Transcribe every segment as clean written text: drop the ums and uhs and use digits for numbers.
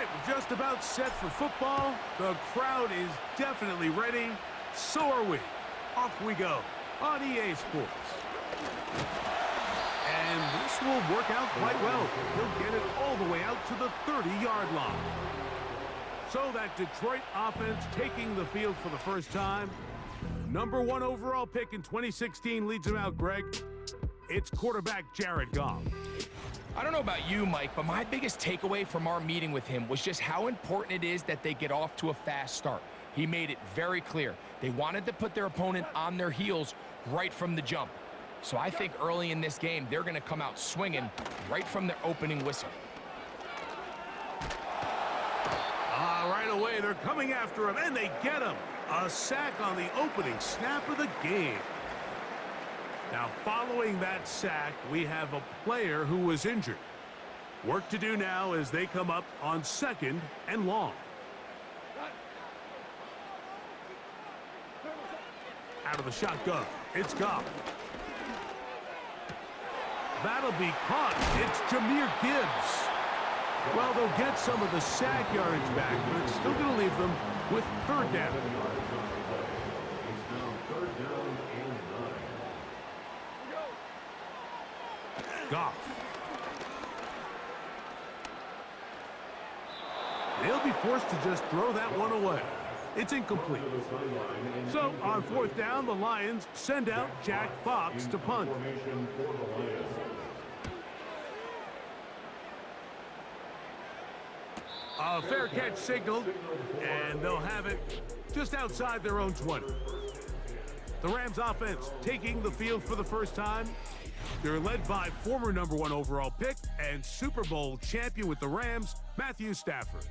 right, we're just about set for football. The crowd is definitely ready. So are we. Off we go on EA Sports. And this will work out quite well. He'll get it all the way out to the 30-yard line. So that Detroit offense taking the field for the first time. Number 1 overall pick in 2016 leads him out, Greg. It's quarterback Jared Goff. I don't know about you, Mike, but my biggest takeaway from our meeting with him was just how important it is that they get off to a fast start. He made it very clear. They wanted to put their opponent on their heels right from the jump. So I think early in this game, they're going to come out swinging right from their opening whistle. Right away, they're coming after him, and they get him. A sack on the opening snap of the game. Now, following that sack, we have a player who was injured. Work to do now as they come up on 2nd and long. Out of the shotgun, it's Goff. That'll be caught. It's Jahmyr Gibbs. Well, they'll get some of the sack yards back, but it's still going to leave them with 3rd down. Goff. They'll be forced to just throw that one away. It's incomplete. So, on 4th down, the Lions send out Jack Fox to punt. A fair catch signaled, and they'll have it just outside their own 20. The Rams offense taking the field for the first time. They're led by former number 1 overall pick and Super Bowl champion with the Rams, Matthew Stafford.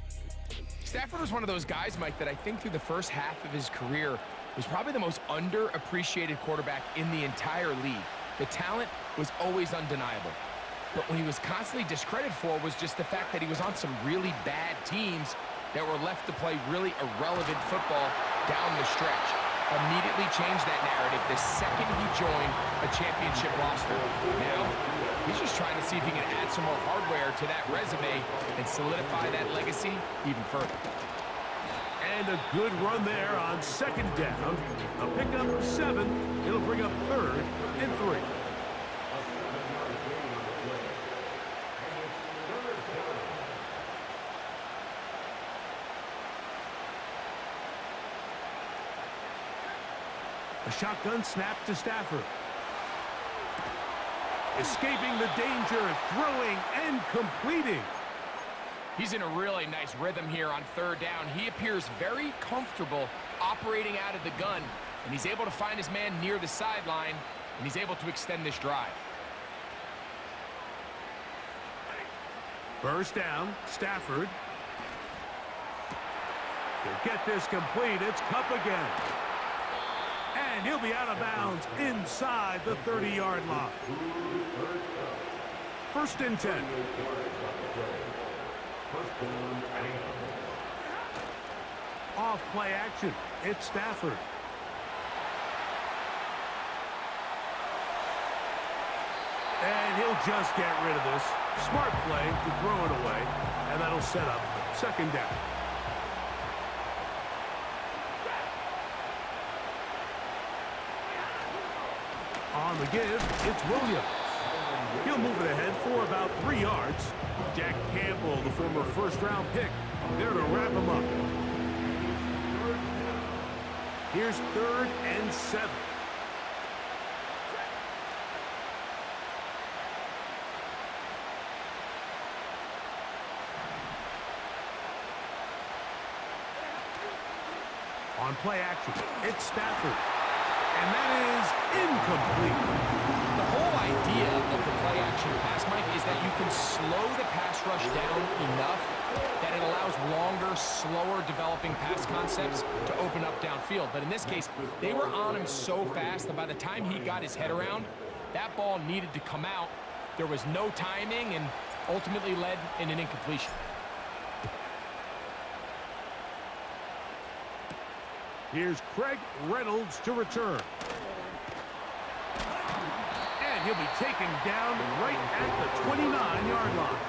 Stafford was one of those guys, Mike, that I think through the first half of his career was probably the most underappreciated quarterback in the entire league. The talent was always undeniable. But what he was constantly discredited for was just the fact that he was on some really bad teams that were left to play really irrelevant football down the stretch. Immediately changed that narrative the second he joined a championship roster. Now, he's just trying to see if he can add some more hardware to that resume and solidify that legacy even further. And a good run there on 2nd down. A pickup of 7. It'll bring up 3rd and 3. A shotgun snap to Stafford. Escaping the danger, throwing and completing. He's in a really nice rhythm here on 3rd down. He appears very comfortable operating out of the gun, and he's able to find his man near the sideline, and he's able to extend this drive. 1st down, Stafford. He'll get this complete. It's Kupp again. And he'll be out of bounds inside the 30-yard line. 1st and 10. Off play action. It's Stafford. And he'll just get rid of this. Smart play to throw it away. And that'll set up 2nd down. On the give, it's Williams. He'll move it ahead for about 3 yards. Jack Campbell, the former 1st-round pick, there to wrap him up. Here's 3rd and 7. On play action, it's Stafford. And that is incomplete. The whole idea of the play-action pass, Mike, is that you can slow the pass rush down enough that it allows longer, slower developing pass concepts to open up downfield. But in this case, they were on him so fast that by the time he got his head around, that ball needed to come out. There was no timing and ultimately led in an incompletion. Here's Craig Reynolds to return. And he'll be taken down right at the 29-yard line.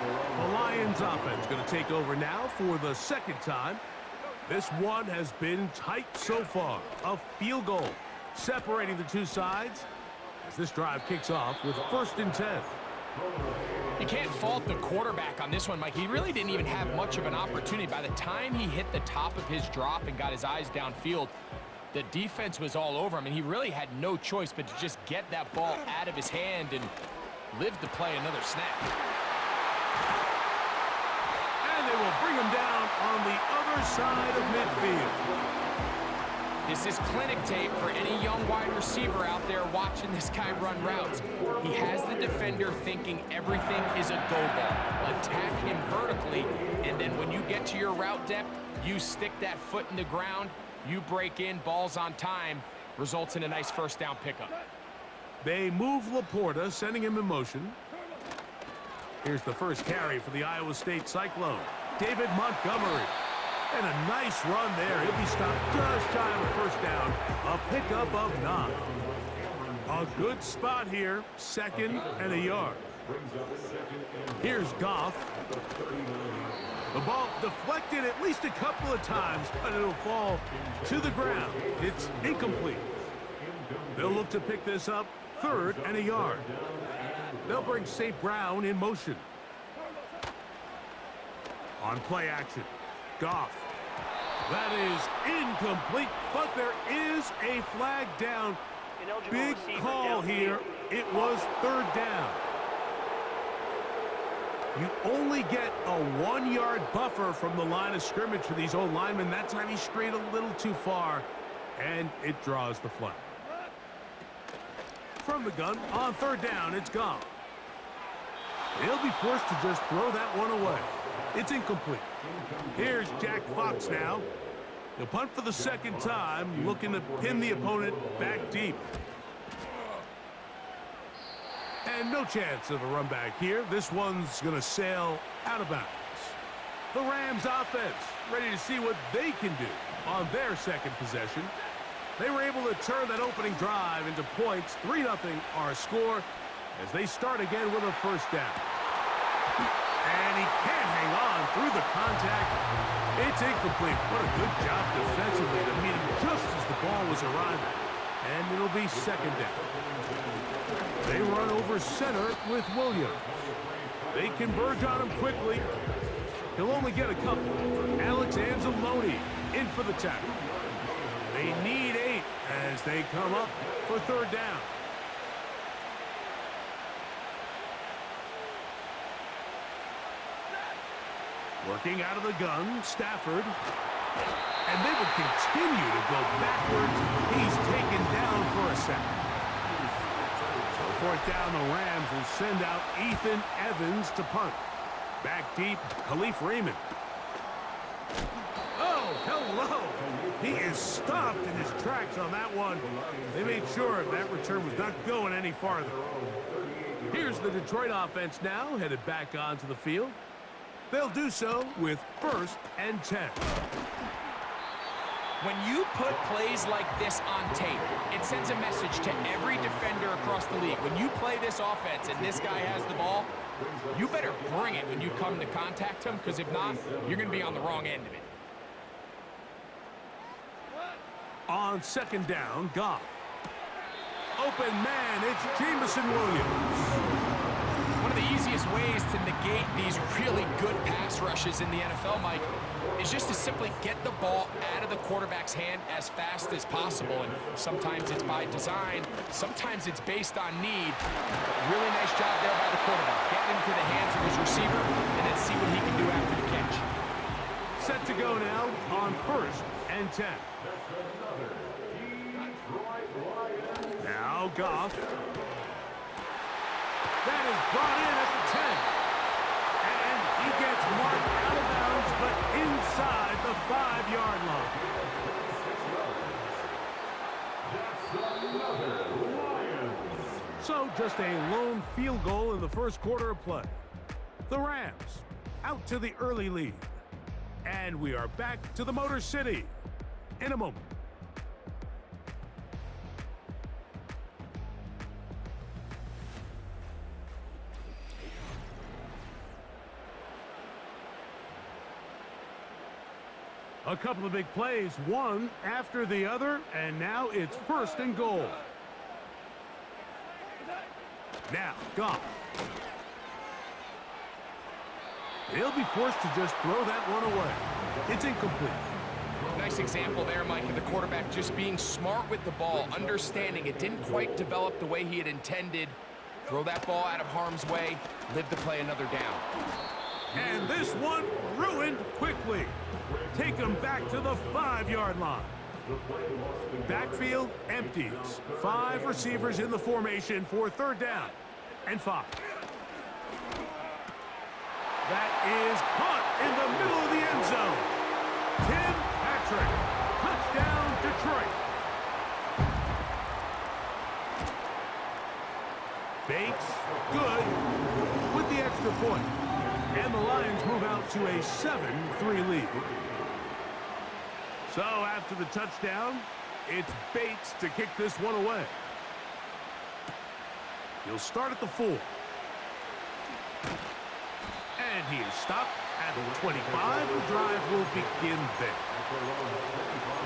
The Lions offense going to take over now for the second time. This one has been tight so far. A field goal separating the two sides as this drive kicks off with 1st and 10. You can't fault the quarterback on this one, Mike. He really didn't even have much of an opportunity. By the time he hit the top of his drop and got his eyes downfield, the defense was all over him, and he really had no choice but to just get that ball out of his hand and live to play another snap. And they will bring him down on the other side of midfield. This is clinic tape for any young wide receiver out there watching this guy run routes. He has the defender thinking everything is a go ball. Attack him vertically, and then when you get to your route depth, you stick that foot in the ground, you break in, balls on time, results in a nice first down pickup. They move Laporta, sending him in motion. Here's the first carry for the Iowa State Cyclone, David Montgomery. And a nice run there. He'll be stopped just shy of a first down. A pickup of 9. A good spot here. 2nd and a yard. Here's Goff. The ball deflected at least a couple of times, but it'll fall to the ground. It's incomplete. They'll look to pick this up 3rd and a yard. They'll bring St. Brown in motion. On play action. Goff. That is incomplete, but there is a flag down. Big call here. It was 3rd down. You only get a 1-yard buffer from the line of scrimmage for these old linemen. That time he strayed a little too far, and it draws the flag. From the gun, on 3rd down, it's Goff. He'll be forced to just throw that one away. It's incomplete. Here's Jack Fox now. He'll punt for the 2nd time, looking to pin the opponent back deep. And no chance of a run back here. This one's going to sail out of bounds. The Rams offense ready to see what they can do on their 2nd possession. They were able to turn that opening drive into points. 3-0 our score as they start again with a first down. And he can't hang on through the contact. It's incomplete. What a good job defensively to meet him just as the ball was arriving. And it'll be 2nd down. They run over center with Williams. They converge on him quickly. He'll only get a couple. Alex Anzalone in for the tackle. They need 8 as they come up for 3rd down. Working out of the gun, Stafford. And they will continue to go backwards. He's taken down for a sack. So 4th down, the Rams will send out Ethan Evans to punt. Back deep, Khalif Raymond. Oh, hello. He is stopped in his tracks on that one. They made sure that return was not going any farther. Here's the Detroit offense now, headed back onto the field. They'll do so with 1st and 10. When you put plays like this on tape, it sends a message to every defender across the league. When you play this offense and this guy has the ball, you better bring it when you come to contact him, because if not, you're going to be on the wrong end of it. On 2nd down, Goff. Open man, it's Jamison Williams. One of the easiest ways to negate these really good pass rushes in the NFL, Mike, is just to simply get the ball out of the quarterback's hand as fast as possible. And sometimes it's by design, sometimes it's based on need. Really nice job there by the quarterback, getting into the hands of his receiver and then see what he can do after the catch. Set to go now on 1st and 10. Now Goff. That is brought in at the 10. And he gets marked out of bounds, but inside the 5-yard line. So just a lone field goal in the first quarter of play. The Rams out to the early lead. And we are back to the Motor City in a moment. A couple of big plays, one after the other, and now it's 1st and goal. Now, Goff. He'll be forced to just throw that one away. It's incomplete. Nice example there, Mike, of the quarterback just being smart with the ball, understanding it didn't quite develop the way he had intended. Throw that ball out of harm's way, live to play another down. And this one ruined quickly. Take him back to the 5-yard line. Backfield empties. 5 receivers in the formation for 3rd down and 5. That is caught in the middle of the end zone. Tim Patrick. Touchdown, Detroit. Bates, good, with the extra point. And the Lions move out to a 7-3 lead. So after the touchdown, it's Bates to kick this one away. He'll start at the 4. And he is stopped at the 25. The drive will begin there.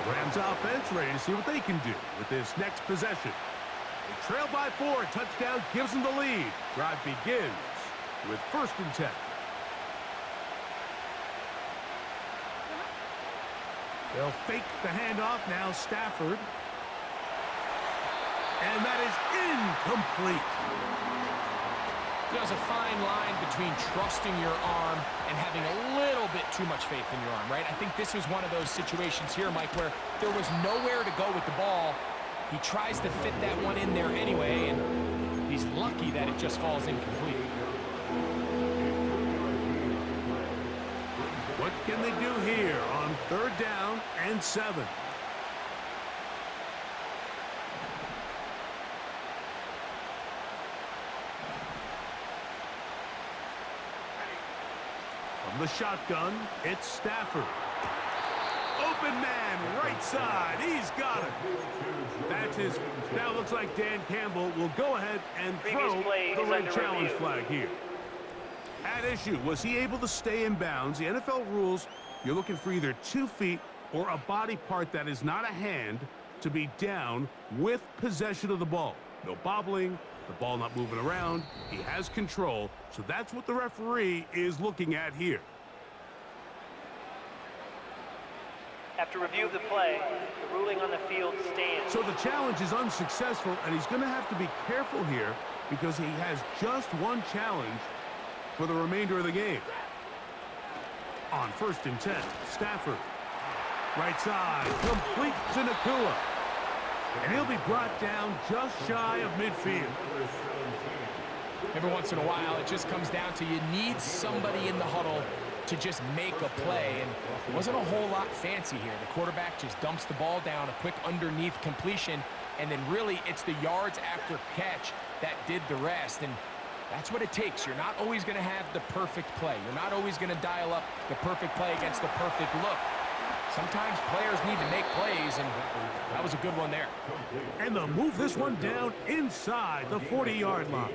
The Rams offense ready to see what they can do with this next possession. They trail by 4. A touchdown gives them the lead. Drive begins with 1st and 10. They'll fake the handoff. Now Stafford. And that is incomplete. There's a fine line between trusting your arm and having a little bit too much faith in your arm, right? I think this was one of those situations here, Mike, where there was nowhere to go with the ball. He tries to fit that one in there anyway, and he's lucky that it just falls incomplete. What can they do here on 3rd down and 7? From the shotgun, it's Stafford. Open man, right side. He's got it. That's his. Now looks like Dan Campbell will go ahead and throw the red challenge flag here. At issue, was he able to stay in bounds? The NFL rules, you're looking for either 2 feet or a body part that is not a hand to be down with possession of the ball. No bobbling, the ball not moving around. He has control, so that's what the referee is looking at here. After review of the play, the ruling on the field stands. So the challenge is unsuccessful, and he's going to have to be careful here because he has just one challenge for the remainder of the game. On 1st and 10, Stafford. Right side, complete to Nakua. And he'll be brought down just shy of midfield. Every once in a while, it just comes down to you need somebody in the huddle to just make a play, and it wasn't a whole lot fancy here. The quarterback just dumps the ball down, a quick underneath completion, and then really it's the yards after catch that did the rest, and that's what it takes. You're not always going to have the perfect play. You're not always going to dial up the perfect play against the perfect look. Sometimes players need to make plays, and that was a good one there. And they'll move this one down inside the 40-yard line.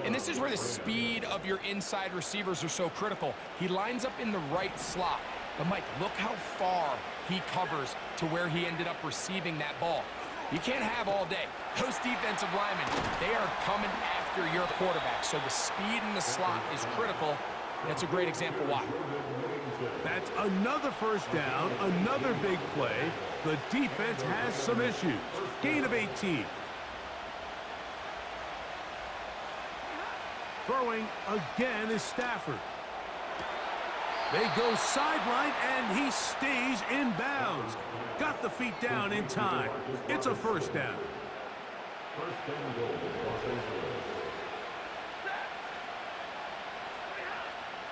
And this is where the speed of your inside receivers are so critical. He lines up in the right slot. But, Mike, look how far he covers to where he ended up receiving that ball. You can't have all day. Those defensive linemen, they are coming after your quarterback. So the speed in the slot is critical. That's a great example why. That's another 1st down, another big play. The defense has some issues. Gain of 18. Throwing again is Stafford. They go sideline, and he stays in bounds. Got the feet down in time. It's a 1st down.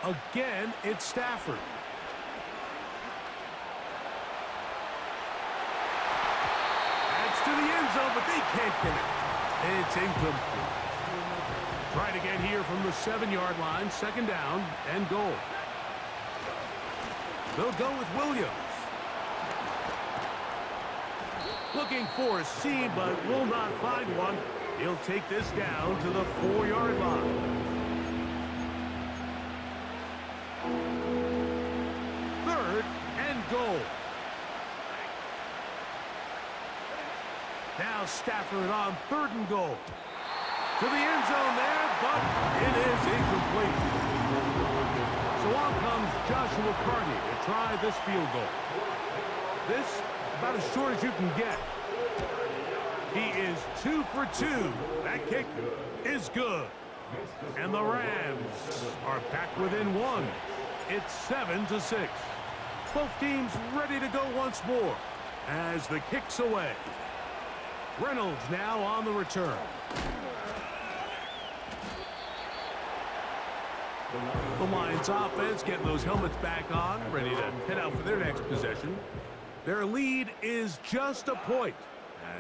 Again, it's Stafford. That's to the end zone, but they can't connect. It's incomplete. Try it again here from the 7-yard line. 2nd down and goal. They'll go with Williams. Looking for a seam, but will not find one. He'll take this down to the 4-yard line. 3rd and Now Stafford on 3rd and goal. To the end zone there, but it is incomplete. So on comes Joshua Carney to try this field goal. This about as short as you can get. He is 2 for 2. That kick is good. And the Rams are back within 1. It's 7-6. Both teams ready to go once more as the kick's away. Reynolds now on the return. The Lions offense getting those helmets back on, ready to head out for their next possession. Their lead is just a point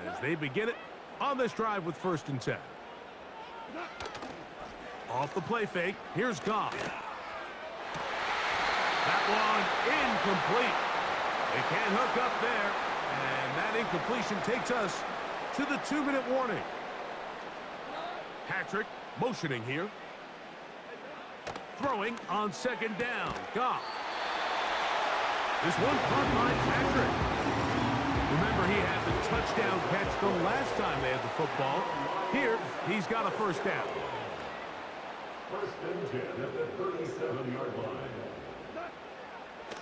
as they begin it on this drive with 1st and 10. Off the play fake, here's Goff. That one incomplete. They can't hook up there, and that incompletion takes us to the 2-minute warning. Patrick motioning here. Throwing on 2nd down. Goff. This one caught by Patrick. Remember, he had the touchdown catch the last time they had the football. Here, he's got a 1st down. 1st and 10 at the 37-yard line.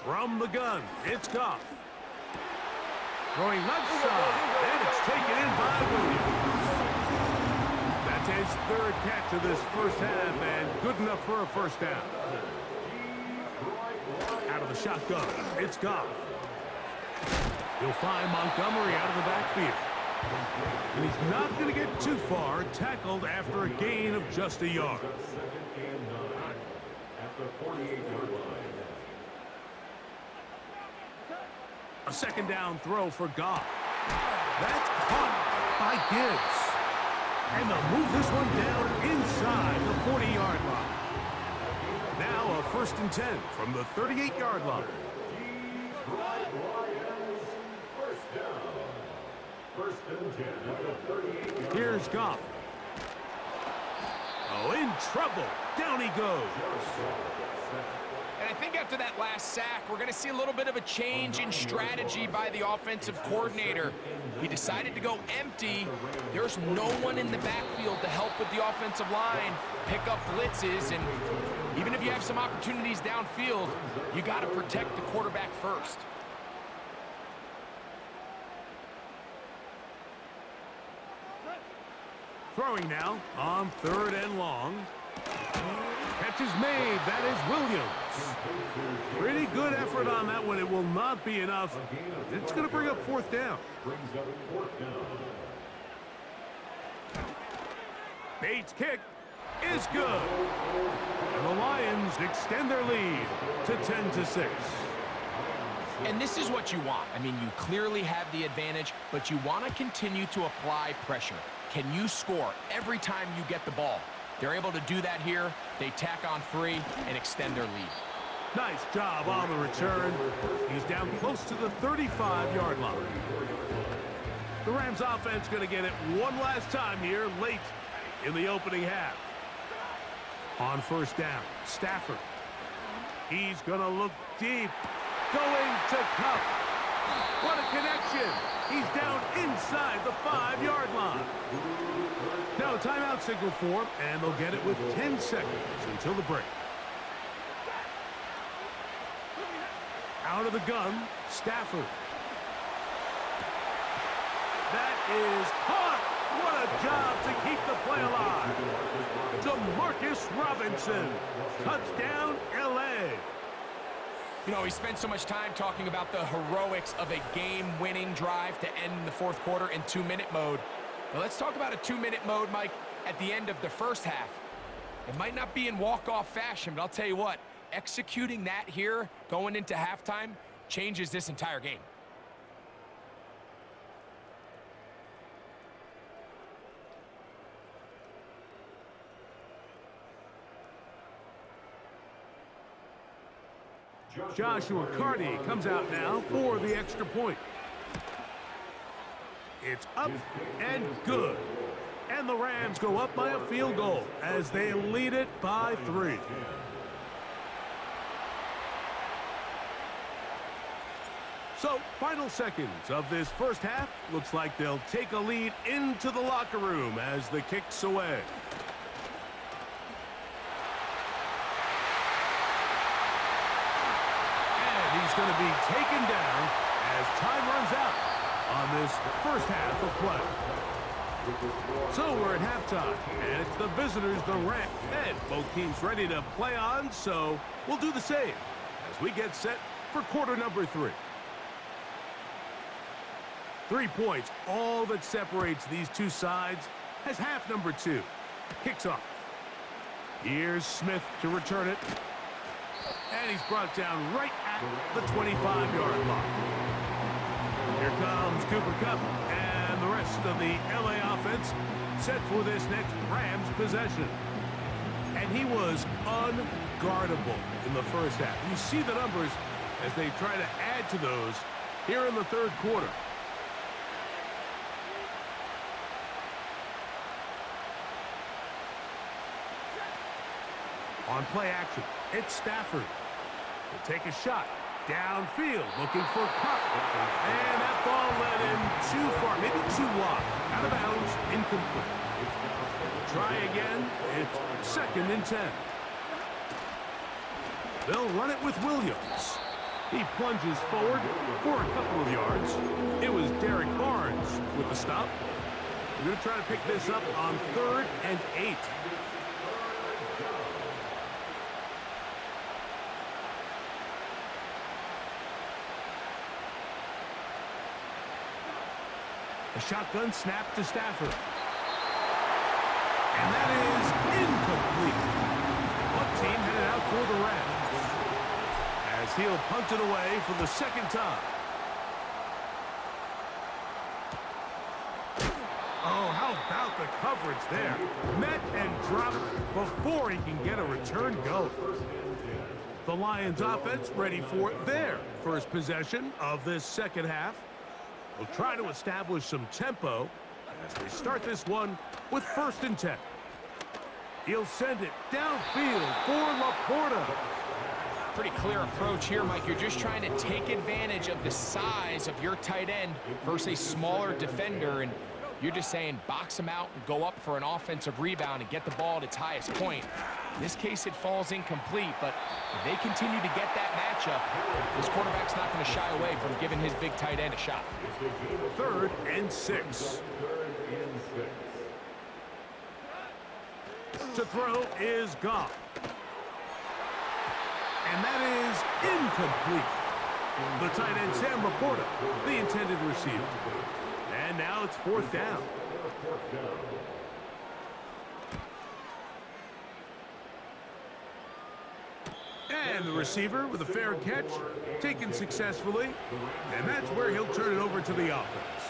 From the gun, it's Goff. Throwing left side, and it's taken in by Williams. That's his 3rd catch of this 1st half, and good enough for a 1st down. Out of the shotgun, it's Goff. He'll find Montgomery out of the backfield. And he's not going to get too far, tackled after a gain of just a yard. 2nd and 9 at the 48-yard line. A 2nd down throw for Goff. That's caught by Gibbs. And they'll move this one down inside the 40-yard line. Now a 1st and 10 from the 38-yard line. First down. 1st and 10 at the 38-yard. Here's Goff. Oh, in trouble. Down he goes. And I think after that last sack, we're going to see a little bit of a change in strategy by the offensive coordinator. He decided to go empty. There's no one in the backfield to help with the offensive line, pick up blitzes, and even if you have some opportunities downfield, you got to protect the quarterback first. Throwing now on 3rd and long. Catch is made. That is Williams. Pretty good effort on that one. It will not be enough. It's going to bring up 4th down. Brings up 4th down. Bates' kick is good. And the Lions extend their lead to 10-6. And this is what you want. I mean, you clearly have the advantage, but you want to continue to apply pressure. Can you score every time you get the ball? They're able to do that here. They tack on 3 and extend their lead. Nice job on the return. He's down close to the 35-yard line. The Rams offense going to get it one last time here late in the opening half. On 1st down, Stafford. He's going to look deep. Going to Cup. What a connection. He's down inside the 5-yard line. Now a timeout signal for him, and they'll get it with 10 seconds until the break. Out of the gun, Stafford. That is caught. What a job to keep the play alive. DeMarcus Robinson. Touchdown, L.A. You know, we spent so much time talking about the heroics of a game-winning drive to end the 4th quarter in 2-minute mode. Now let's talk about a 2-minute mode, Mike, at the end of the 1st half. It might not be in walk-off fashion, but I'll tell you what, executing that here going into halftime changes this entire game. Joshua Carney comes out now for the extra point. It's up and good. And the Rams go up by a field goal as they lead it by 3. So, final seconds of this first half. Looks like they'll take a lead into the locker room as the kick's away. And he's going to be taken down as time runs out on this first half of play. So we're at halftime, and it's the visitors, the Rams, and both teams ready to play on, so we'll do the same as we get set for quarter number 3. 3 points, all that separates these two sides, as half number 2 kicks off. Here's Smith to return it, and he's brought down right at the 25-yard line. Here comes Cooper Kupp, and the rest of the LA offense set for this next Rams possession. And he was unguardable in the first half. You see the numbers as they try to add to those here in the third quarter. On play action, it's Stafford. He'll take a shot. Downfield, looking for Kupp. And that ball led him too far, maybe too wide. Out of bounds, incomplete. Try again. It's 2nd and 10. They'll run it with Williams. He plunges forward for a couple of yards. It was Derek Barnes with the stop. We're going to try to pick this up on 3rd and 8. A shotgun snap to Stafford. And that is incomplete. One team headed out for the Rams as he'll punt it away for the 2nd time. Oh, how about the coverage there? Met and dropped before he can get a return go. The Lions offense ready for their first possession of this second half. We'll try to establish some tempo as they start this one with 1st and 10. He'll send it downfield for Laporta. Pretty clear approach here, Mike. You're just trying to take advantage of the size of your tight end versus a smaller defender, and you're just saying box him out and go up for an offensive rebound and get the ball at its highest point. In this case, it falls incomplete, but if they continue to get that matchup, this quarterback's not going to shy away from giving his big tight end a shot. 3rd and 6. To throw is Goff. And that is incomplete. The tight end, Sam Laporta, the intended receiver. And now it's 4th down. And the receiver with a fair catch, taken successfully. And that's where he'll turn it over to the offense.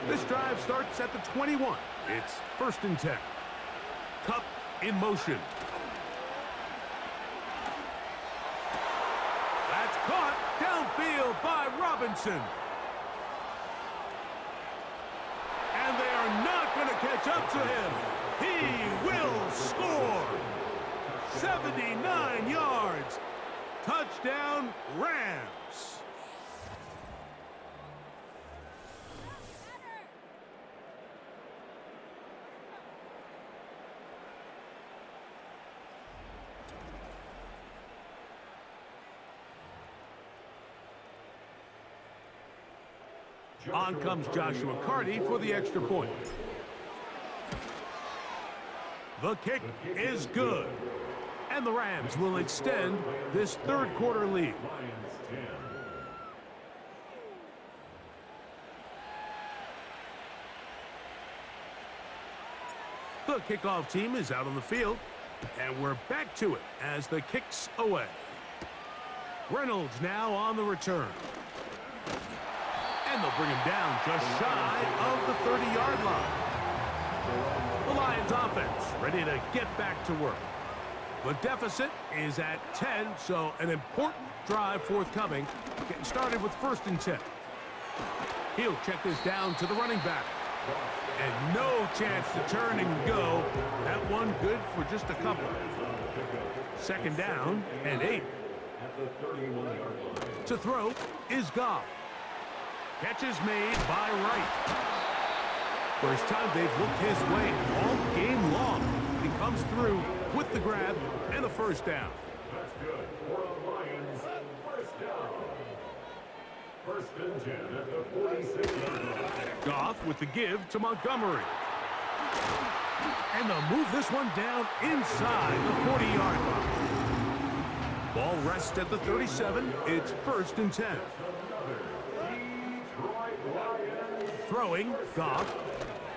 This drive starts at the 21. It's 1st and 10. Kupp in motion. That's caught downfield by Robinson. And they are not going to catch up to him. He will score. 79 yards. Touchdown, Rams. On comes Joshua Carty for the extra point. The kick is good. And the Rams will extend this third quarter lead. The kickoff team is out on the field, and we're back to it as the kick's away. Reynolds now on the return. And they'll bring him down just shy of the 30-yard line. The Lions offense ready to get back to work. The deficit is at 10, so an important drive forthcoming. Getting started with 1st and 10. He'll check this down to the running back. And no chance to turn and go. That one good for just a couple. 2nd down and 8. at the 31-yard line. To throw is Goff. Catch is made by Wright. First time they've looked his way all game long. He comes through with the grab and a first down. That's good for the Lions. First down. First and 10 at the 46-yard line. Goff with the give to Montgomery. And they'll move this one down inside the 40-yard line. Ball rests at the 37. It's first and 10. Throwing, Goff.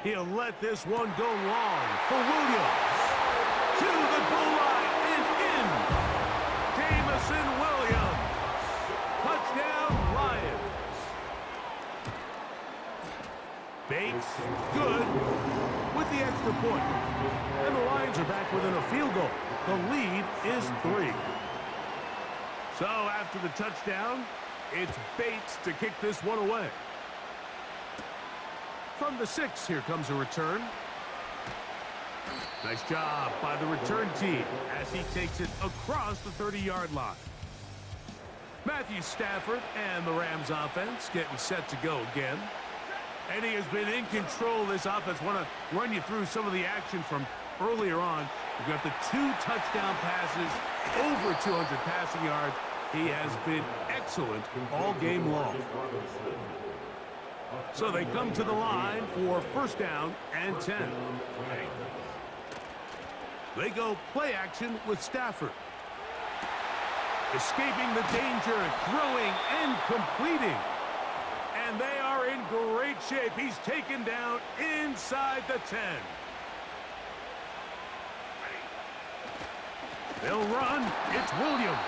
He'll let this one go long for Williams. To the goal line and in. Jamison Williams. Touchdown, Lions. Bates, good, with the extra point. And the Lions are back within a field goal. The lead is 3. So after the touchdown, it's Bates to kick this one away. From the 6, here comes a return. Nice job by the return team as he takes it across the 30-yard line. Matthew Stafford and the Rams offense getting set to go again. And he has been in control of this offense. Want to run you through some of the action from earlier on. We've got the 2 touchdown passes, over 200 passing yards. He has been excellent all game long. So they come to the line for first down and 10. They go play action with Stafford. Escaping the danger, throwing and completing. And they are in great shape. He's taken down inside the 10. They'll run. It's Williams.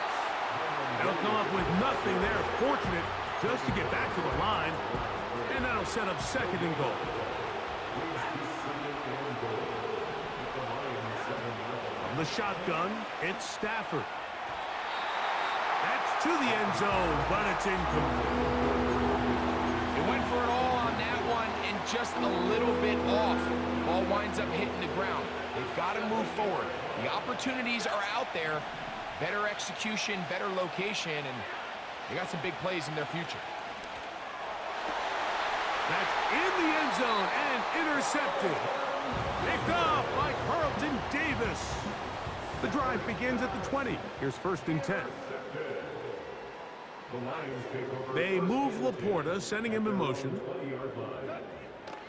They'll come up with nothing there. Fortunate just to get back to the line. And that'll set up second and goal. From the shotgun, it's Stafford. That's to the end zone, but it's incomplete. They went for it all on that one and just a little bit off. Ball winds up hitting the ground. They've got to move forward. The opportunities are out there. Better execution, better location, and they got some big plays in their future. That's in the end zone and intercepted. Picked off by Carlton Davis. The drive begins at the 20. Here's first and 10. They move Laporta, sending him in motion.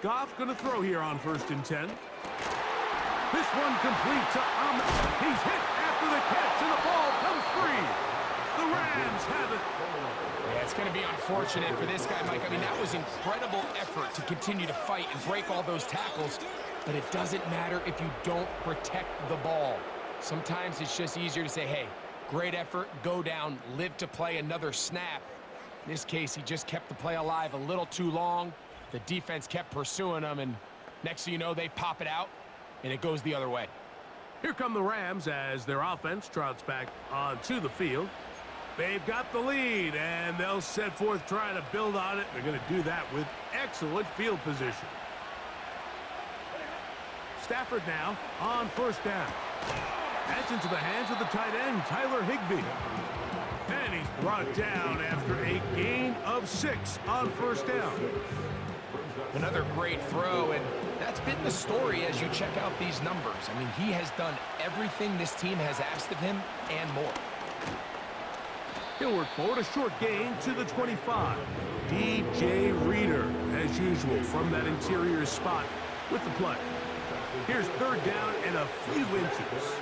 Goff going to throw here on first and 10. This one complete to Ahmed. He's hit after the catch, and the ball comes free. The Rams have it. Yeah, it's going to be unfortunate for this guy, Mike. I mean, that was incredible effort to continue to fight and break all those tackles, but it doesn't matter if you don't protect the ball. Sometimes it's just easier to say, hey, great effort, go down, live to play another snap. In this case, he just kept the play alive a little too long. The defense kept pursuing him, and next thing you know, they pop it out, and it goes the other way. Here come the Rams as their offense trots back onto the field. They've got the lead, and they'll set forth trying to build on it. They're going to do that with excellent field position. Stafford now on first down. That's into the hands of the tight end, Tyler Higbee. And he's brought down after a gain of 6 on first down. Another great throw, and that's been the story as you check out these numbers. I mean, he has done everything this team has asked of him and more. He'll work forward, a short gain to the 25. DJ Reader, as usual, from that interior spot with the play. Here's third down and a few inches.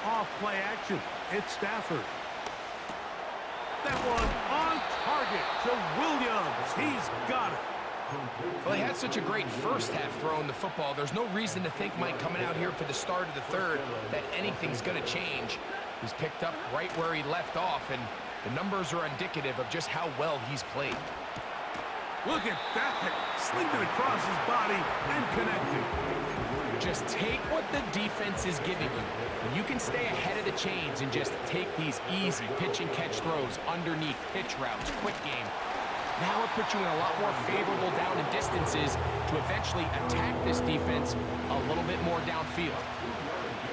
Off play action. It's Stafford. That one on target to Williams. He's got it. Well, he had such a great first half throwing the football. There's no reason to think, Mike, coming out here for the start of the third, that anything's going to change. He's picked up right where he left off, and the numbers are indicative of just how well he's played. Look at that. Slinged it across his body and connected. Just take what the defense is giving you. And you can stay ahead of the chains and just take these easy pitch and catch throws underneath pitch routes, quick game. Now it puts you in a lot more favorable down and distances to eventually attack this defense a little bit more downfield.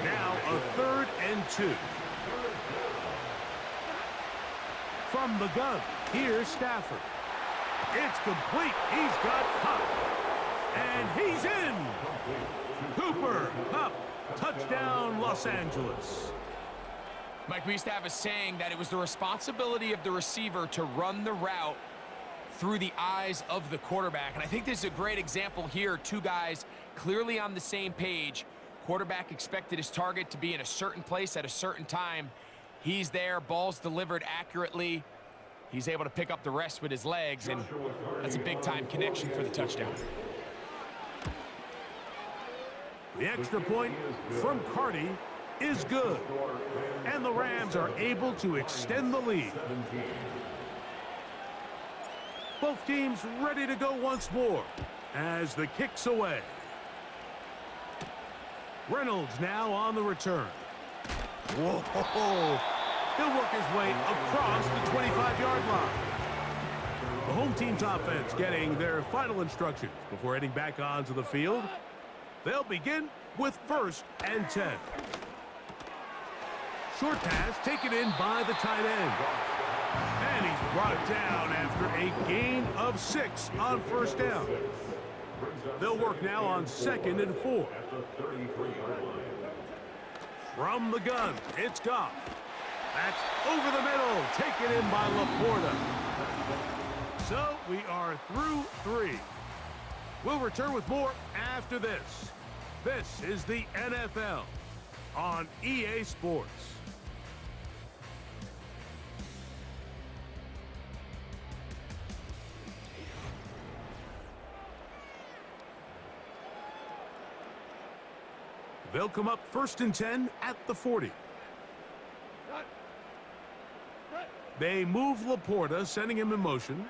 Now a 3rd and 2. From the gun, here's Stafford. It's complete. He's got Cup. And he's in. Cooper Kupp, touchdown Los Angeles. Mike, we used to have a saying that it was the responsibility of the receiver to run the route through the eyes of the quarterback. And I think this is a great example here. Two guys clearly on the same page. Quarterback expected his target to be in a certain place at a certain time. He's there, ball's delivered accurately. He's able to pick up the rest with his legs, and that's a big-time connection for the touchdown. The extra point from Carty is good. And the Rams are able to extend the lead. Both teams ready to go once more as the kick's away. Reynolds now on the return. Whoa! He'll work his way across the 25-yard line. The home team's offense getting their final instructions before heading back onto the field. They'll begin with 1st and 10. Short pass taken in by the tight end. And he's brought down after a gain of 6 on 1st down. They'll work now on 2nd and 4. From the gun, it's Goff. That's over the middle, taken in by Laporta. So we are through 3. We'll return with more after this. This is the NFL on EA Sports. They'll come up 1st and 10 at the 40. They move Laporta, sending him in motion.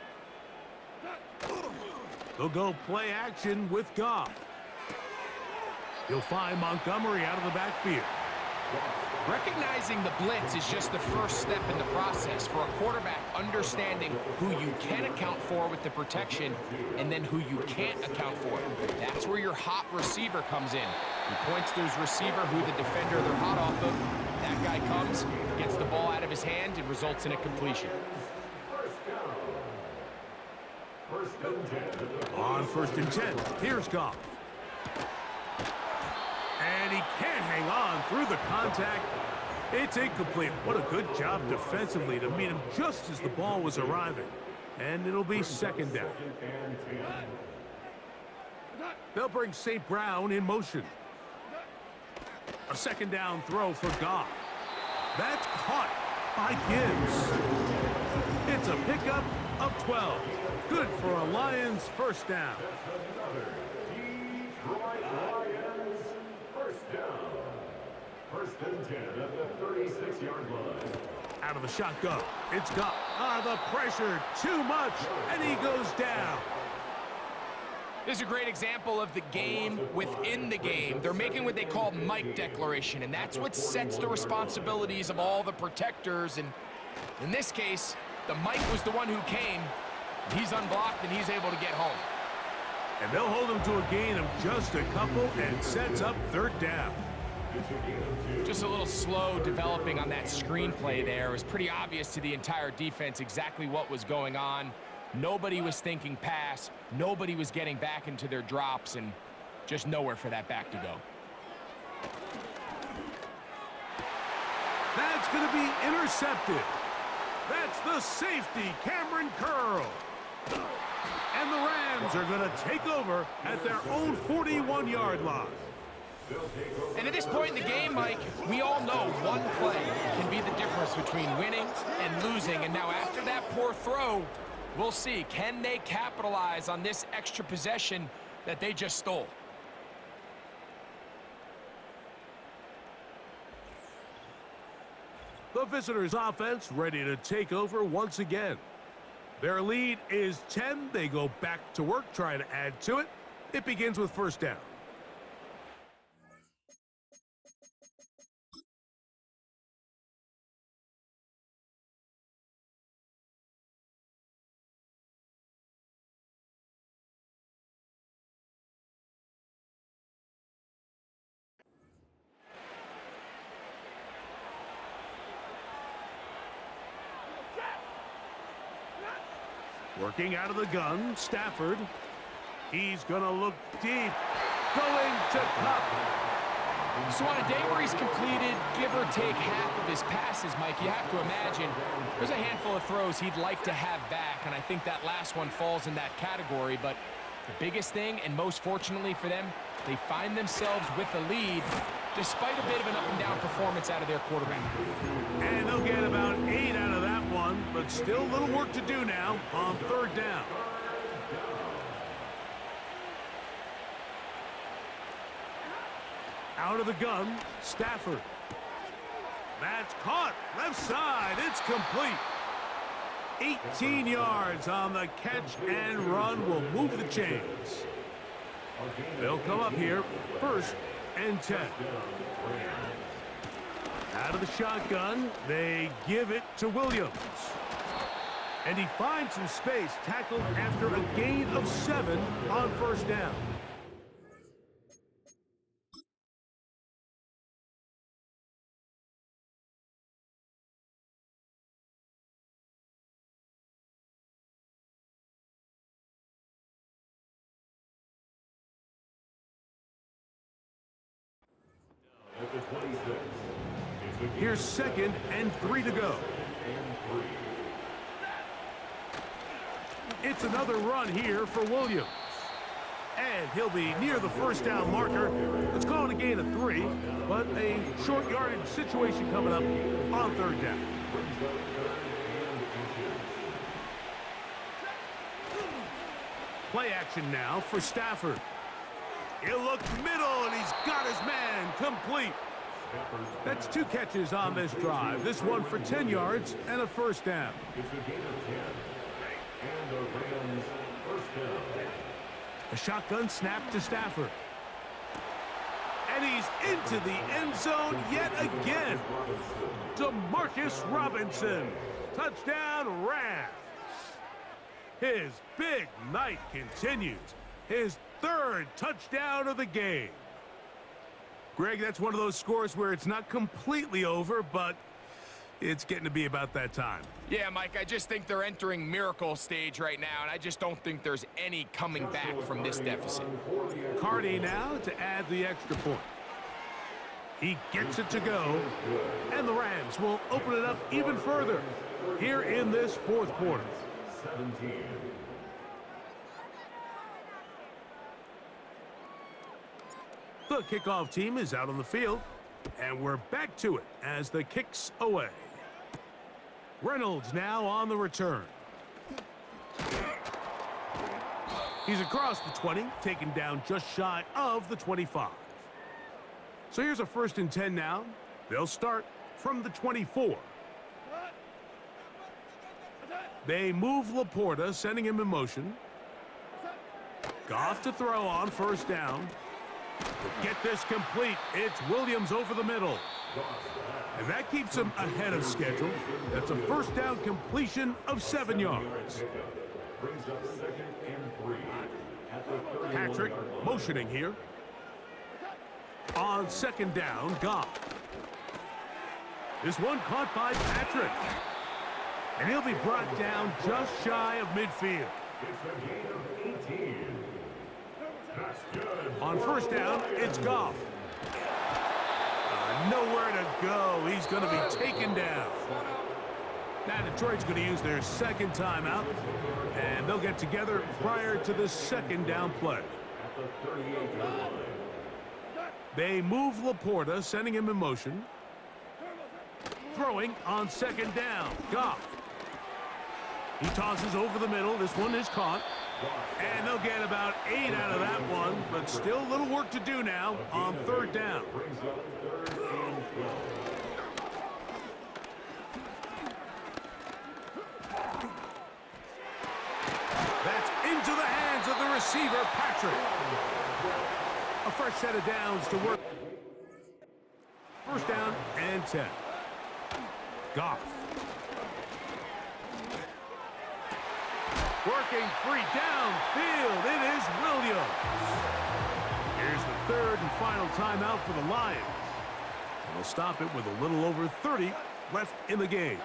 They'll go play action with Goff. He'll find Montgomery out of the backfield. Recognizing the blitz is just the first step in the process for a quarterback, understanding who you can account for with the protection and then who you can't account for. That's where your hot receiver comes in. He points to his receiver, who the defender they're hot off of. That guy comes, gets the ball out of his hand, and results in a completion. On 1st and 10, here's Goff. And he can't hang on through the contact. It's incomplete. What a good job defensively to meet him just as the ball was arriving. And it'll be 2nd down. They'll bring St. Brown in motion. A 2nd down throw for Goff. That's caught by Gibbs. It's a pickup of 12. Good for a Lions 1st down. First and 10 at the 36-yard line. Out of the shotgun, it's Goff. The pressure, too much, and he goes down. This is a great example of the game within the game. They're making what they call Mike declaration, and that's what sets the responsibilities of all the protectors. And in this case, the Mike was the one who came. He's unblocked, and he's able to get home. And they'll hold him to a gain of just a couple and sets up 3rd down. Just a little slow developing on that screenplay there. It was pretty obvious to the entire defense exactly what was going on. Nobody was thinking pass. Nobody was getting back into their drops, and just nowhere for that back to go. That's going to be intercepted. That's the safety, Cameron Curl. And the Rams are going to take over at their own 41-yard line. And at this point in the game, Mike, we all know one play can be the difference between winning and losing. And now after that poor throw, we'll see. Can they capitalize on this extra possession that they just stole? The visitors' offense ready to take over once again. Their lead is 10. They go back to work, trying to add to it. It begins with 1st down. Working out of the gun, Stafford. He's going to look deep. Going to Cup. So on a day where he's completed, give or take, half of his passes, Mike, you have to imagine there's a handful of throws he'd like to have back, and I think that last one falls in that category. But the biggest thing, and most fortunately for them, they find themselves with a lead despite a bit of an up-and-down performance out of their quarterback. And they'll get about 8 out of that one, but still a little work to do now on third down. Out of the gun, Stafford. That's caught. Left side. It's complete. 18 yards on the catch and run will move the chains. They'll come up here, 1st and 10. Out of the shotgun, they give it to Williams. And he finds some space, tackled after a gain of 7 on 1st down. Here's 2nd and 3 to go. It's another run here for Williams. And he'll be near the 1st down marker. Let's call it a gain of 3, but a short yardage situation coming up on 3rd down. Play action now for Stafford. He'll look middle, and he's got his man complete. That's 2 catches on this drive. This one for 10 yards and a 1st down. It's a gain of 10. And the Rams' 1st down. A shotgun snap to Stafford. And he's into the end zone yet again. DeMarcus Robinson. Touchdown, Rams. His big night continues. His 3rd touchdown of the game. Greg, that's one of those scores where it's not completely over, but it's getting to be about that time. Yeah, Mike, I just think they're entering miracle stage right now, and I just don't think there's any coming back from this deficit. Cardi now to add the extra point. He gets it to go, and the Rams will open it up even further here in this 4th quarter. 17. The kickoff team is out on the field, and we're back to it as the kick's away. Reynolds now on the return. He's across the 20, taken down just shy of the 25. So here's a 1st and 10 now. They'll start from the 24. They move Laporta, sending him in motion. Goff to throw on 1st down. To get this complete, it's Williams over the middle. And that keeps him ahead of schedule. That's a 1st down completion of 7 yards. Brings up 2nd and 3. At the 31 Patrick motioning here. On 2nd down, Goff. This one caught by Patrick. And he'll be brought down just shy of midfield. It's a gain of 18. That's good. On 1st down, it's Goff. Nowhere to go. He's going to be taken down. Now Detroit's going to use their 2nd timeout, and they'll get together prior to the 2nd down play. At the 38-yard line. They move Laporta, sending him in motion. Throwing on 2nd down, Goff. He tosses over the middle. This one is caught. And they'll get about 8 out of that one, but still a little work to do now on 3rd down. Brings up 3rd and 12. That's into the hands of the receiver, Patrick. A fresh set of downs to work. 1st down and 10. Goff. Working free downfield. It is Williams. Here's the 3rd and final timeout for the Lions. And they'll stop it with a little over 30 left in the game.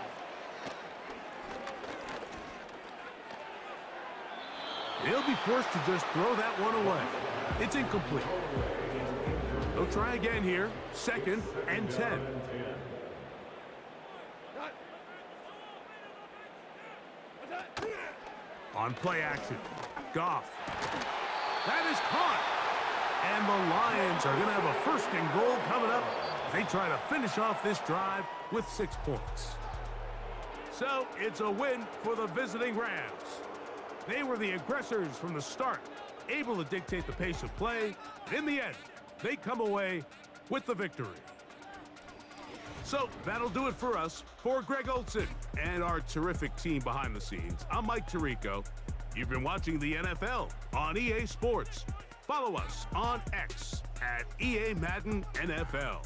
He'll be forced to just throw that one away. It's incomplete. They'll try again here. 2nd and 10. On play action, Goff. That is caught. And the Lions are going to have a 1st and goal coming up. They try to finish off this drive with 6 points. So it's a win for the visiting Rams. They were the aggressors from the start, able to dictate the pace of play. In the end, they come away with the victory. So that'll do it for us. For Greg Olson and our terrific team behind the scenes, I'm Mike Tirico. You've been watching the NFL on EA Sports. Follow us on X at EA Madden NFL.